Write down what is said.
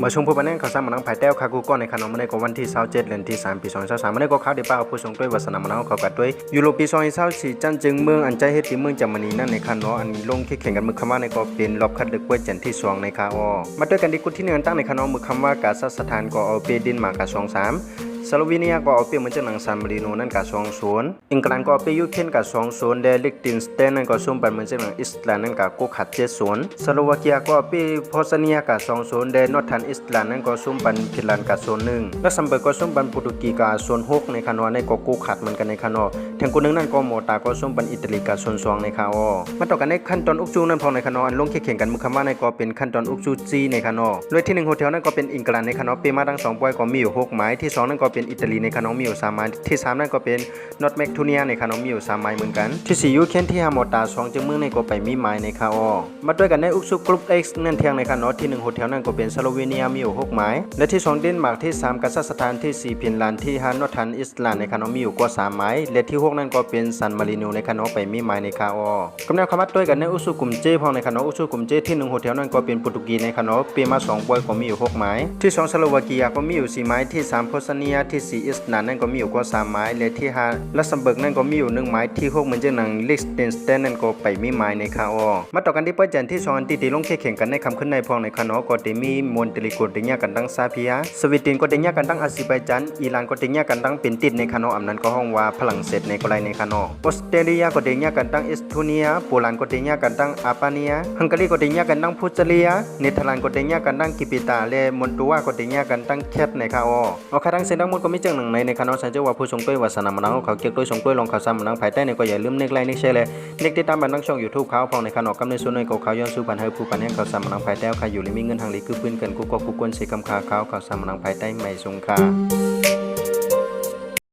มาชมผู้บันเทิงข่าวสารมานังภายแต้วคากูก้อนในขนมมาในกวันที่27เดือนที่3ปี2023มาในก็ข่าวที่ป้าผู้ทรงด้วยวาสนามานังเขากัดด้วยยูโรปี2024จันจึงเมืองอันใจเฮ็ดที่เมืองจำมันนี้นั่นในคันเนาะอันลงแข่งกันมือคำว่าในก็เป็นรอบคัดเลือกเว้ยจันที่2ในคาอมาด้วยกันดีกุที่1ตั้งในคันเนาะมือคำว่ากาซาสถานก็เอาเปดินมากา2-3สโลวีเนียก็เอาเปรียบเหมือนเจ้าหนังซานมาริโนนั่นกา2-0อังกฤษก็เอาเปรียบยูเครนกา2-0เดลิกตินสเตนนั่นก็ส้มบันเหมือนเจ้าหนังอิสราเอลนั่นกาโกขัด7-0สโลวาเกียก็เอาเปรียบโพสเนียกา2-0เดนอร์ทันอิสราเอลนั่นก็ส้มบันฟินแลนด์กา0-1และซัมเบิร์กก็ส้มบันโปรตุเกสกา0-6ในคานอในก็โกขัดเหมือนกันในคานอแทงกูนึงนั่นก็โมตาก็ส้มบันอิตาลีกา0-2ในคาอมาต่อกันในขั้นตอนอุกจูนั่นพอในคานออันลงแข่งกันมือคำว่าในก็เป็นขั้นตอนอุกจูจีในคานอโดยที่1โฮเทลนั่นก็เป็นอังกฤษในคานอเปมาทั้ง2ป่วยก็มีอยู่6หมายที่2นั่นก็เป็นอิตาลีในคานอมีอยู่3หมายที่3นั่นก็เป็นนอร์ทแมกทูเนียในคานอมีอยู่3หมายเหมือนกันที่4ยูเคนที่5โมตา2จึงเมืองในก็ไปมีหมายในคาอมาด้วยกันในอุกจูกรุ๊ป X นั่นเทียงในคานอที่1โฮเทลนั่นก็เป็นสโลวีเนียมีอยู่6หมายและที่2เดนมาร์กที่3กัซัคสถานที่4ฟินแลนด์ที่5นอร์ทันอิสราเอลในคานอมีอยู่กว่า3หมายและที่6นั่นก็เป็นซานมาริโนในคานอไปมีหมายในคาอกำแนวคำว่าด้วยกันในอุกจูกลุ่มเจพองในคานออุกจูกลุ่มเจที่1โฮเทลนั่นก็เป็นโปรตุเกสในคานอเปมา2ป่วยก็มีอยู่6หมายที่2สโลวาเกียก็มีอยู่4หมายที่3โพสเนียที่4อิสราเอลนั่นก็มีอยู่กว่า3หมายและที่5ลักเซมเบิร์กนั่นก็มีอยู่1หมายที่6เหมือนเจ้าหนังลิสเทนสเตนนั่นก็ไปมีหมายในคาอมาต่อกันที่เปิดจันที่2อันที่ลงแข่งกันในคำขึ้นในพองในคานอก็ได้มีมอนเตลิโกเดียกันตั้งซาเพียสวีเดนก็เดียกันตั้งอาซิไบจันอิหร่านก็เดียกันตั้งเป็นติดในคานออำนั้นก็ห้องว่าฝรั่งเศสในกรณีในคานอออสเตรเลียก็เดียกันตั้งเอสโตเนียโปแลนด์ก็เดียกันตั้งอาปาเนียฮังการีก็เดียกันตั้งพูเจเลียเนเธอร์แลนด์ก็เดียกันตั้งกิปิตาและมอนโตวาก็เดียกันตั้งแคทในคาอเอาค่าทั้งเส้นทั้งหมดก็มีจังหนึ่งในคานอสันเจว่าผู้ทรงด้วยวาสนามานังเขาเกี่ยวด้วยทรงด้วยลองข่าวสารมานังภายใต้ในก็อย่าลืมเน็กไลน์เน็กแชร์เลยเน็กติดตามบันทึกช่อง YouTube เขาพองในคานอกำในส่วนในเขาย้อนสู่ปันให้ผู้ปันแห่งข่าวสารมานังภายใต้ใครอยู่ในมีเงินทางลีคือพื้นกันกูก็กูกวนเสกคำข่าวข่าวสารมานังภายใต้ไม่สงค่า